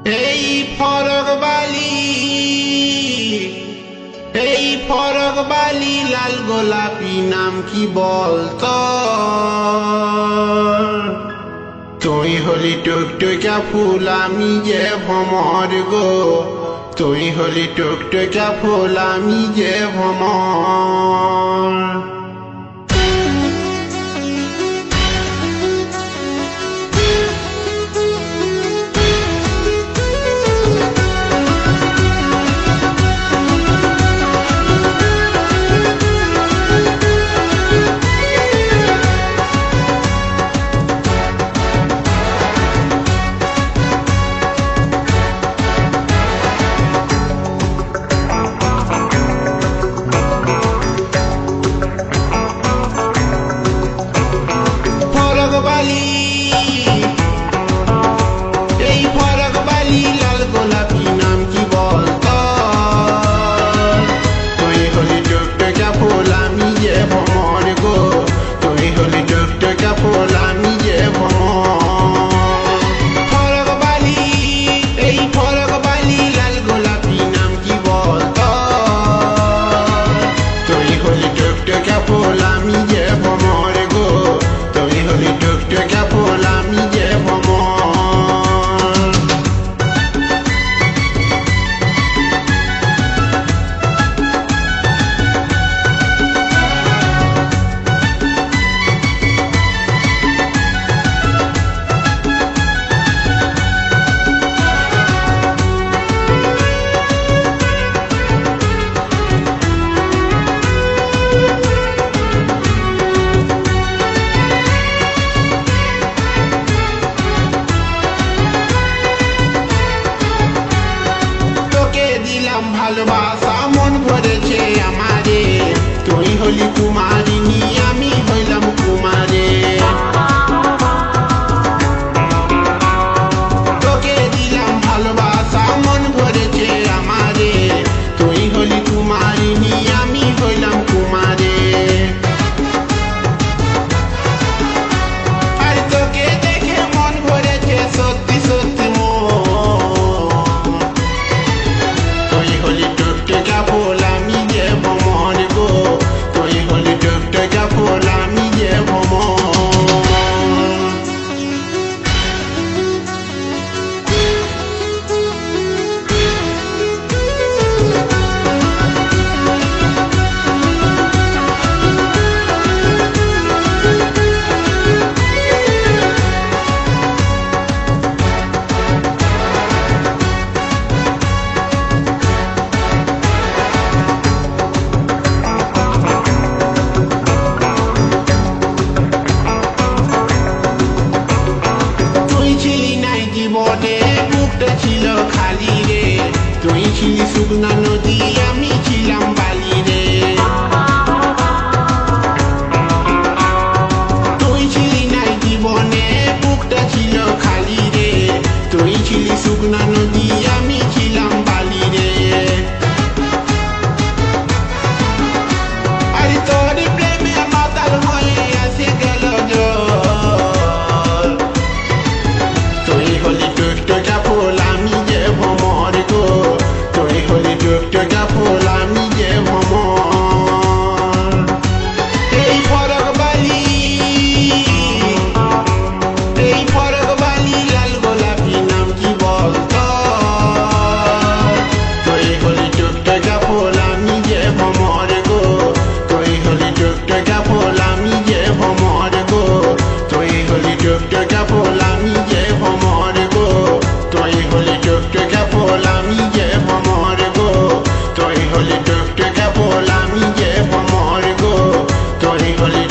এই ফরক বালি, এই ফরক বালি লাল গোলাপি নাম কি বলতো? তুই হলি টুকটুকা ফুল আমি যে ভ্রমর গো, তুই হলি টুকটুকা ফুল আমি যে ভ্রমর। এই ফরক বালি লাল গোলাপি নাম কি বলতো? তুই হলি টুকটুকা ফুল আমি যে ভ্রমর গো, তুই হলি টুকটুকা ফুল আমি যে ভ্রমর। ফরক বালি, এই ফরক বালি লাল গোলাপি নাম কি বলতো? তুই হলি টুকটুকা ফুল আমি যে ভ্রমর গো, তুই হলি টুকটুকা ফুল আমি যে ভ্রমর। ভালোবাসা মন ভরেছে আমারে, তুই হলি কুমারিনী আমি হইলাম কুমারে। তোকে দিলাম ভালোবাসা মন ভরেছে আমারে, তুই হলি কুমারিনী আমি হইলাম কুমারে। আর তোকে দেখে মন ভরেছে সত্যি সত্যি টুকটুকা ফুল আমি যে ভ্রমর গো, তুই হলি টুকটুকা ফুল আমি যে ভ্রমর। জীবনে বুকটা ছিল খালি রে, তুই ছিলি শুকনা নদী আমি ছিলাম বালি রে। তুই ছিলি নাই জীবনে বুকটা ছিল খালি রে, তুই ছিলি শুকনা নদী আমি ছিলাম বালি রে। আরে তোর প্রেমে মাতাল হয়ে আসে গেল টুকটুকা ফুল আমি যে ভ্রমর গো, তুই হলি টুকটুকা ফুল আমি যে ভ্রমর। এই ফরক বালি, এই ফরক বালি লাল গোলাপি নাম কি বলতো? তুই হলি টুকটুকা ফুল আমি যে ভ্রমর গো, তুই হলি টুকটুকা ফুল আমি যে ভ্রমর গো, তুই হলি টুকটুকা ফুল আমি যে ভ্রমর গো, তুই হলি টুকটুকা ফুল আমি যে ভ্রমর গো, তুই হলি টুকটুকা ফুল আমি যে ভ্রমর গো, তুই হলি